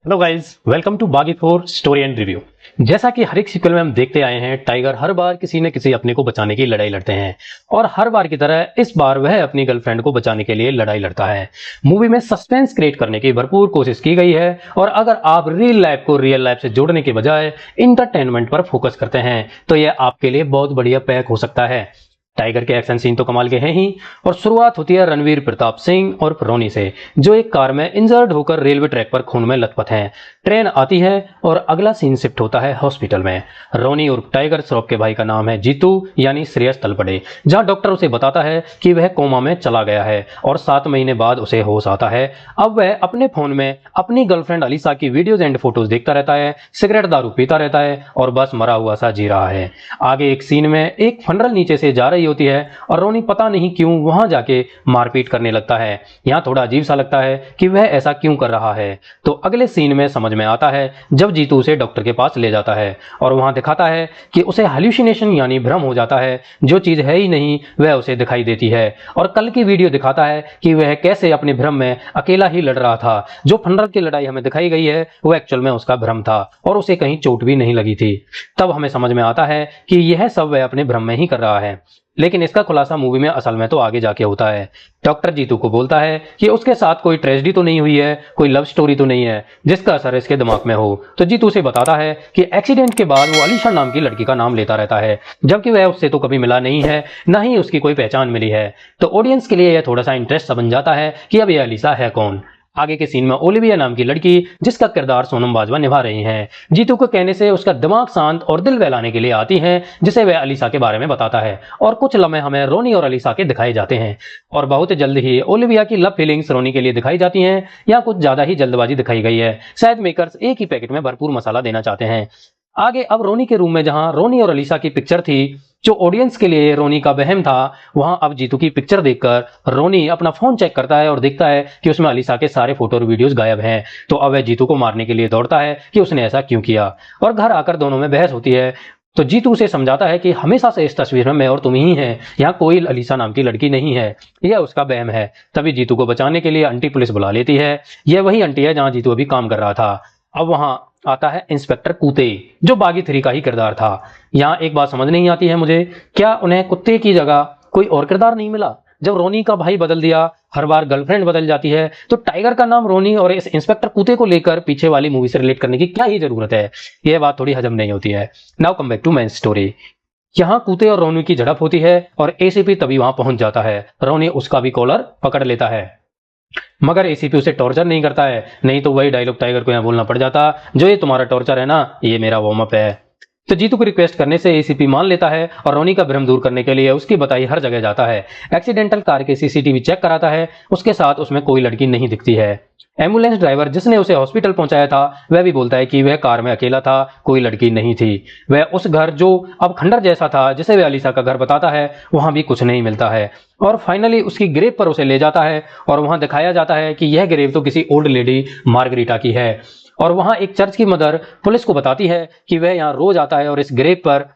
Hello guys, welcome to बागी four story and review. जैसा कि हर एक सीक्वल में हम देखते आए हैं, टाइगर हर बार किसी न किसी अपने को बचाने की लड़ाई लड़ते हैं और हर बार की तरह इस बार वह अपनी गर्लफ्रेंड को बचाने के लिए लड़ाई लड़ता है। मूवी में सस्पेंस क्रिएट करने की भरपूर कोशिश की गई है और अगर आप रियल लाइफ को रियल लाइफ से जोड़ने के बजाय इंटरटेनमेंट पर फोकस करते हैं तो यह आपके लिए बहुत बढ़िया पैक हो सकता है। टाइगर के एक्शन सीन तो कमाल के हैं ही और शुरुआत होती है रणवीर प्रताप सिंह और रोनी से, जो एक कार में इंजर्ड होकर रेलवे ट्रैक पर खून में लथपथ हैं। ट्रेन आती है और अगला सीन शिफ्ट होता है हॉस्पिटल में। रोनी और टाइगर श्रॉफ के भाई का नाम है जीतू यानी श्रेयस तलपड़े, जहां डॉक्टर उसे बताता है कि वह कोमा में चला गया है और 7 महीने बाद उसे होश आता है। अब वह अपने फोन में अपनी गर्लफ्रेंड अलीसा की वीडियोज एंड फोटोज देखता रहता है, सिगरेट दारू पीता रहता है और बस मरा हुआ सा जी रहा है। आगे एक सीन में एक फनरल नीचे से जा रही होती है और रोनी पता नहीं क्यों वहां जाके मारपीट करने लगता है। यहां थोड़ा अजीब सा लगता है कि वह ऐसा क्यों कर रहा है, तो अगले सीन में समझ में आता है जब जीतू उसे डॉक्टर के पास ले जाता है और वहां दिखाता है कि उसे हैल्यूसिनेशन यानी भ्रम हो जाता है, जो चीज है ही नहीं वह उसे दिखाई देती है। और कल की वीडियो दिखाता है कि वह कैसे अपने भ्रम में अकेला ही लड़ रहा था। जो फनरल की लड़ाई हमें दिखाई गई है वो एक्चुअल में उसका भ्रम था और उसे कहीं चोट भी नहीं लगी थी। तब हमें समझ में आता है कि यह सब वह अपने भ्रम में ही कर रहा है, लेकिन इसका खुलासा मूवी में असल में तो आगे जाके होता है। डॉक्टर जीतू को बोलता है कि उसके साथ कोई ट्रेजेडी तो नहीं हुई है, कोई लव स्टोरी तो नहीं है जिसका असर इसके दिमाग में हो। तो जीतू उसे बताता है कि एक्सीडेंट के बाद वो अलीशा नाम की लड़की का नाम लेता रहता है, जबकि वह उससे तो कभी मिला नहीं है, ना ही उसकी कोई पहचान मिली है। तो ऑडियंस के लिए यह थोड़ा सा इंटरेस्ट बन जाता है कि अब यह अलीशा है कौन। आगे के सीन में ओलिविया नाम की लड़की, जिसका किरदार सोनम बाजवा निभा रही हैं, जीतू के कहने से उसका दिमाग शांत और दिल बहलाने के लिए आती हैं, जिसे वह अलीसा के बारे में बताता है और कुछ लम्हे हमें रोनी और अलीसा के दिखाए जाते हैं। और बहुत जल्द ही ओलिविया की लव फीलिंग्स रोनी के लिए दिखाई जाती हैं। या कुछ ज्यादा ही जल्दबाजी दिखाई गई है, शायद मेकर्स एक ही पैकेट में भरपूर मसाला देना चाहते हैं। आगे अब रोनी के रूम में जहां रोनी और अलीसा की पिक्चर थी, जो ऑडियंस के लिए रोनी का वहम था, वहां अब जीतू की पिक्चर देखकर रोनी अपना फोन चेक करता है और देखता है कि उसमें अलीसा के सारे फोटो और वीडियोस गायब हैं। तो अब वह जीतू को मारने के लिए दौड़ता है कि उसने ऐसा क्यों किया और घर आकर दोनों में बहस होती है। तो जीतू उसे समझाता है कि हमेशा से इस तस्वीर में मैं और तुम ही हैं, यहाँ कोई अलीसा नाम की लड़की नहीं है, यह उसका वहम है। तभी जीतू को बचाने के लिए आंटी पुलिस बुला लेती है। यह वही आंटी है जहां जीतू अभी काम कर रहा था। अब वहां आता है इंस्पेक्टर कूते, जो बागी 3 का ही किरदार था। यहाँ एक बात समझ नहीं आती है मुझे, क्या उन्हें कुत्ते की जगह कोई और किरदार नहीं मिला? जब रोनी का भाई बदल दिया, हर बार गर्लफ्रेंड बदल जाती है, तो टाइगर का नाम रोनी और इस इंस्पेक्टर कूते को लेकर पीछे वाली मूवी से रिलेट करने की क्या ही जरूरत है? यह बात थोड़ी हजम नहीं होती है। Now come back to main story. यहाँ कूते और रोनी की झड़प होती है और एसीपी तभी वहां पहुंच जाता है। रोनी उसका भी कॉलर पकड़ लेता है, मगर एसीपी उसे टॉर्चर नहीं करता है, नहीं तो वही डायलॉग टाइगर को यहाँ बोलना पड़ जाता, जो ये तुम्हारा टॉर्चर है ना, ये मेरा वार्म अप है। तो जीतू को रिक्वेस्ट करने से एसीपी मान लेता है और रोनी का भ्रम दूर करने के लिए उसकी बताई हर जगह जाता है। एक्सीडेंटल कार के सीसीटीवी चेक कराता है, उसके साथ उसमें कोई लड़की नहीं दिखती है। एम्बुलेंस ड्राइवर जिसने उसे हॉस्पिटल पहुंचाया था वह भी बोलता है कि वह कार में अकेला था, कोई लड़की नहीं थी। वह उस घर जो अब खंडर जैसा था, जिसे वह अलीसा का घर बताता है, वहां भी कुछ नहीं मिलता है। और फाइनली उसकी ग्रेव पर उसे ले जाता है और वहां दिखाया जाता है कि यह ग्रेव तो किसी ओल्ड लेडी मार्गरीटा की है। और वहां एक चर्च की मदर पुलिस को बताती है कि वह यहाँ रोज आता है और इस ग्रेव पर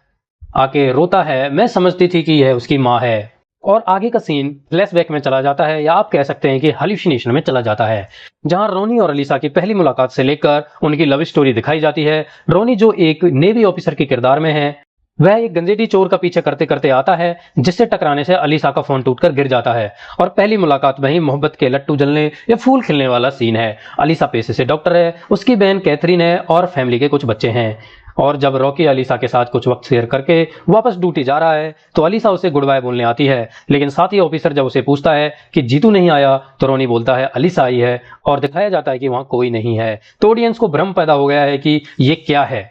आके रोता है। मैं समझती थी कि यह उसकी माँ है। और आगे का सीन फ्लैशबैक में चला जाता है, या आप कह सकते हैं कि हाल्यूसिनेशन में चला जाता है, जहां रोनी और अलीसा की पहली मुलाकात से लेकर उनकी लव स्टोरी दिखाई जाती है। रोनी जो एक नेवी ऑफिसर के किरदार में है, वह एक गंजेडी चोर का पीछे करते करते आता है, जिससे टकराने से अलीसा का फोन टूटकर गिर जाता है। और पहली मुलाकात में ही मोहब्बत के लट्टू जलने या फूल खिलने वाला सीन है। अलीसा पेशे से डॉक्टर है, उसकी बहन कैथरीन है और फैमिली के कुछ बच्चे हैं। और जब रॉकी अलीसा के साथ कुछ वक्त शेयर करके वापस ड्यूटी जा रहा है, तो अलीसा उसे गुड बाय बोलने आती है, लेकिन साथ ही ऑफिसर जब उसे पूछता है कि जीतू नहीं आया, तो रोनी बोलता है अलीसा आई है और दिखाया जाता है कि वहां कोई नहीं है। तो ऑडियंस को भ्रम पैदा हो गया है कि ये क्या है,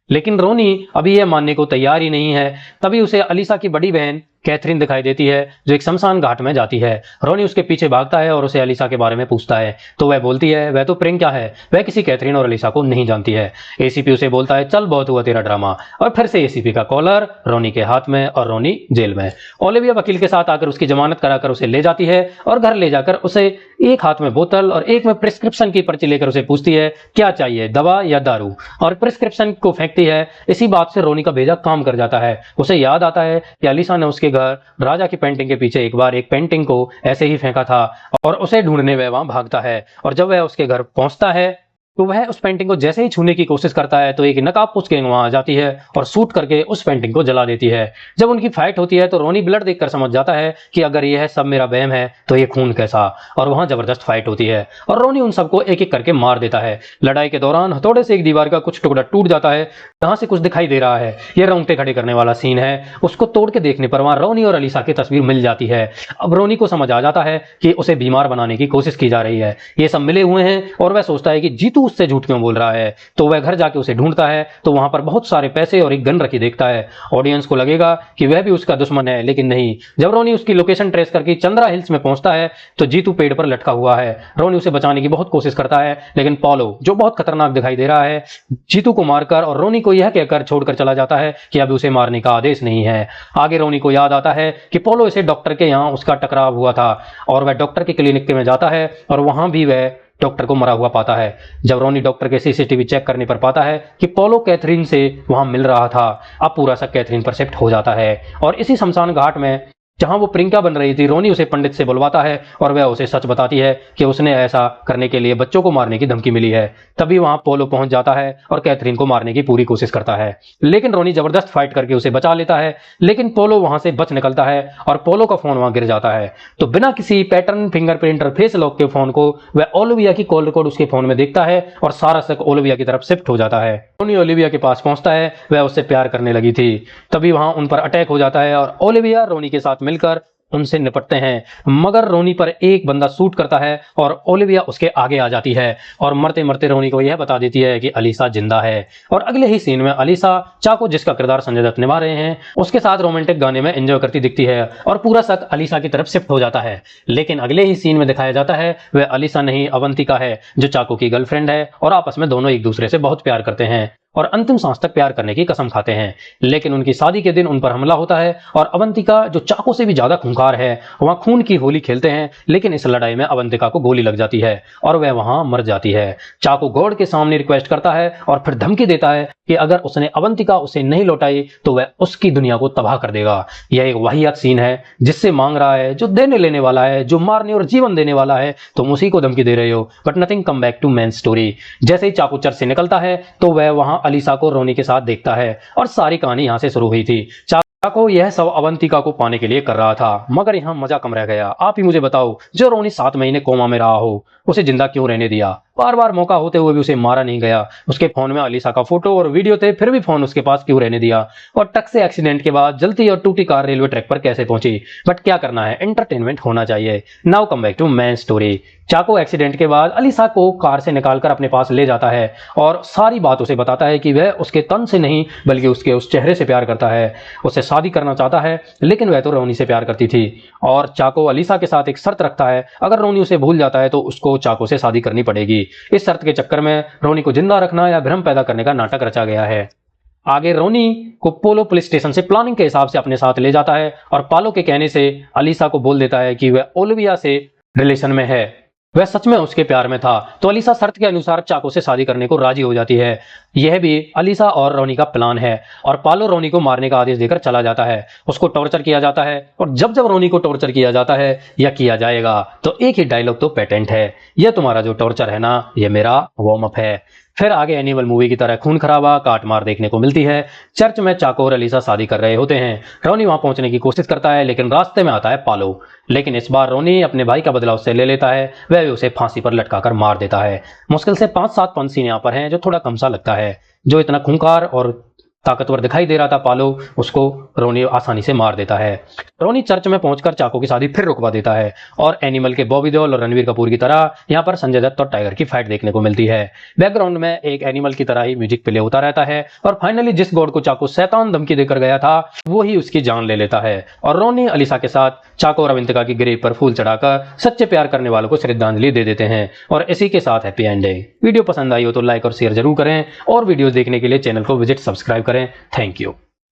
लेकिन रोनी अभी यह मानने को तैयार ही नहीं है। तभी उसे अलीसा की बड़ी बहन कैथरीन दिखाई देती है, जो एक शमशान घाट में जाती है। रोनी उसके पीछे भागता है और उसे अलीसा के बारे में पूछता है, तो वह बोलती है वह तो प्रियंका है, वह किसी कैथरीन और अलीसा को नहीं जानती है। एसीपी उसे बोलता है चल बहुत हुआ तेरा ड्रामा, और फिर से एसीपी का कॉलर रोनी के हाथ में और रोनी जेल में। ओलिविया वकील के साथ आकर उसकी जमानत कराकर उसे ले जाती है और घर ले जाकर उसे एक हाथ में बोतल और एक में प्रिस्क्रिप्शन की पर्ची लेकर उसे पूछती है क्या चाहिए, दवा या दारू, और प्रिस्क्रिप्शन को फेंकती है। इसी बात से रोनी का भेजा काम कर जाता है। उसे याद आता है कि अलीसा ने उसके घर राजा की पेंटिंग के पीछे एक बार एक पेंटिंग को ऐसे ही फेंका था और उसे ढूंढने वह वहां भागता है। और जब वह उसके घर पहुंचता है तो वह उस पेंटिंग को जैसे ही छूने की कोशिश करता है तो एक नकाबपोश गैंग वहां आ जाती है और शूट करके उस पेंटिंग को जला देती है। जब उनकी फाइट होती है तो रोनी ब्लड देखकर समझ जाता है कि अगर यह सब मेरा वहम है तो ये खून कैसा, और वहां जबरदस्त फाइट होती है और रोनी उन सबको एक एक करके मार देता है। लड़ाई के दौरान हथौड़े से एक दीवार का कुछ टुकड़ा टूट जाता है, जहां से कुछ दिखाई दे रहा है। यह रोंगटे खड़े करने वाला सीन है। उसको तोड़ के देखने पर वहां रोनी और अलीसा की तस्वीर मिल जाती है। अब रोनी को समझ आ जाता है कि उसे बीमार बनाने की कोशिश की जा रही है। ये सब मिले हुए हैं और वह सोचता है कि जीतू उससे झूठ क्यों बोल रहा है। तो वह घर जाके उसे ढूंढता है तो वहां पर बहुत सारे पैसे और एक गन रखी देखता है। ऑडियंस को लगेगा कि वह भी उसका दुश्मन है, लेकिन नहीं। जब रोनी उसकी लोकेशन ट्रेस करके चंद्रा हिल्स में पहुंचता है तो जीतू पेड़ पर लटका हुआ है। रोनी उसे बचाने की बहुत कोशिश करता है, लेकिन पॉलो, जो बहुत खतरनाक दिखाई दे रहा है, जीतू को मारकर और रोनी को यह कहकर छोड़कर चला जाता है कि अब उसे मारने का आदेश नहीं है। आगे रोनी को याद आता है कि पोलो इसे डॉक्टर के यहाँ उसका टकराव हुआ था और वह डॉक्टर के क्लिनिक में जाता है और वहां भी वह डॉक्टर को मरा हुआ पाता है। जब रोनी डॉक्टर के सीसीटीवी चेक करने पर पाता है कि पोलो कैथरीन से वहां मिल रहा था, अब पूरा शक कैथरीन पर शिफ्ट हो जाता है। और इसी शमशान घाट में जहां वो प्रियंका बन रही थी, रोनी उसे पंडित से बुलवाता है और वह उसे सच बताती है कि उसने ऐसा करने के लिए बच्चों को मारने की धमकी मिली है। तभी वहां पोलो पहुंच जाता है और कैथरीन को मारने की पूरी कोशिश करता है, लेकिन रोनी जबरदस्त फाइट करके उसे बचा लेता है। लेकिन पोलो वहां से बच निकलता है और पोलो का फोन वहां गिर जाता है। तो बिना किसी पैटर्न, फिंगरप्रिंट और फेस लॉक के फोन को वह ओलिविया की कॉल रिकॉर्ड उसके फोन में देखता है और सारा शक ओलिविया की तरफ शिफ्ट हो जाता है। रोनी ओलिविया के पास पहुंचता है, वह उससे प्यार करने लगी थी। तभी वहां उन पर अटैक हो जाता है और ओलिविया रोनी के साथ मिलकर उनसे निपटते हैं, मगर रोनी पर एक बंदा शूट करता है और ओलिविया उसके आगे आ जाती है और मरते मरते रोनी को यह बता देती है कि अलीसा जिंदा है। और अगले ही सीन में अलीसा, चाको जिसका किरदार संजय दत्त निभा रहे हैं, उसके साथ रोमांटिक गाने में एंजॉय करती दिखती है और पूरा शक अलीसा की तरफ शिफ्ट हो जाता है। लेकिन अगले ही सीन में दिखाया जाता है वह अलीसा नहीं, अवंतिका है, जो चाको की गर्लफ्रेंड है और आपस में दोनों एक दूसरे से बहुत प्यार करते हैं और अंतिम सांस तक प्यार करने की कसम खाते हैं। लेकिन उनकी शादी के दिन उन पर हमला होता है और अवंतिका, जो चाको से भी ज्यादा खूंखार है, वहां खून की होली खेलते हैं। लेकिन इस लड़ाई में अवंतिका को गोली लग जाती है और वह वहां मर जाती है। चाको गॉड के सामने रिक्वेस्ट करता है और फिर धमकी देता है कि अगर उसने अवंतिका उसे नहीं लौटाई तो वह उसकी दुनिया को तबाह कर देगा। यह एक वाहियात सीन है जिससे मांग रहा है, जो देने लेने वाला है, जो मारने और जीवन देने वाला है, तुम उसी को धमकी दे रहे हो। But nothing come back to main story. जैसे ही चाको चर्च से निकलता है तो वह वहां अलीसा को रोनी के साथ देखता है और सारी कहानी यहां से शुरू हुई थी। चाको यह सब अवंतिका को पाने के लिए कर रहा था, मगर यहां मजा कम रह गया। आप ही मुझे बताओ, जो रोनी 7 महीने कोमा में रहा हो, उसे जिंदा क्यों रहने दिया? बार बार मौका होते हुए भी उसे मारा नहीं गया। उसके फोन में अलीसा का फोटो और वीडियो थे, फिर भी फोन उसके पास क्यों रहने दिया? और ट्रक से एक्सीडेंट के बाद जलती और टूटी कार रेलवे ट्रैक पर कैसे पहुंची? बट क्या करना है, एंटरटेनमेंट होना चाहिए। Now come back to main story. Chacko accident के बाद अलीसा को कार से निकालकर अपने पास ले जाता है और सारी बात उसे बताता है कि वह उसके तन से नहीं बल्कि उसके उस चेहरे से प्यार करता है। उससे शादी करना चाहता है, लेकिन वह तो रोनी से प्यार करती थी। और चाको अलीसा के साथ एक शर्त रखता है, अगर रोनी उसे भूल जाता है तो उसको चाको से शादी करनी पड़ेगी। इस शर्त के चक्कर में रोनी को जिंदा रखना या भ्रम पैदा करने का नाटक रचा गया है। आगे रोनी को पोलो पुलिस स्टेशन से प्लानिंग के हिसाब से अपने साथ ले जाता है और पालो के कहने से अलीसा को बोल देता है कि वह ओलिविया से रिलेशन में है। वह सच में उसके प्यार में था। तो अलीसा शर्त के अनुसार चाको से शादी करने को राजी हो जाती है। यह भी अलीसा और रोनी का प्लान है और पालो रोनी को मारने का आदेश देकर चला जाता है। उसको टॉर्चर किया जाता है और जब जब रोनी को टॉर्चर किया जाता है या किया जाएगा तो एक ही डायलॉग तो पेटेंट है, यह तुम्हारा जो टॉर्चर है ना, यह मेरा वार्म अप है। फिर आगे एनिमल मूवी की तरह खून खराबा, काट मार देखने को मिलती है। चर्च में चाको और अलीसा शादी कर रहे होते हैं। रोनी वहां पहुंचने की कोशिश करता है, लेकिन रास्ते में आता है पालो। लेकिन इस बार रोनी अपने भाई का बदला उससे ले लेता है, वह भी उसे फांसी पर लटकाकर मार देता है। मुश्किल से 5-7 पंच सीन यहाँ पर हैं जो थोड़ा कम सा लगता है। जो इतना खूंखार और ताकतवर दिखाई दे रहा था पालो, उसको रोनी आसानी से मार देता है। रोनी चर्च में पहुंचकर चाको की शादी फिर रुकवा देता है और एनिमल के बॉबी देओल और रणवीर कपूर की तरह यहाँ पर संजय दत्त और टाइगर की फाइट देखने को मिलती है। बैकग्राउंड में एक एनिमल की तरह ही म्यूजिक प्ले होता रहता है और फाइनली जिस गॉड को चाको शैतान धमकी देकर गया था वो ही उसकी जान ले लेता है। और रोनी अलीसा के साथ चाको और अवंतिका की ग्रेव पर फूल चढ़ाकर सच्चे प्यार करने वालों को श्रद्धांजलि दे देते हैं और इसी के साथ हैप्पी एंडिंग। वीडियो पसंद आई हो तो लाइक और शेयर जरूर करें और वीडियो देखने के लिए चैनल को विजिट सब्सक्राइब करें। Thank you.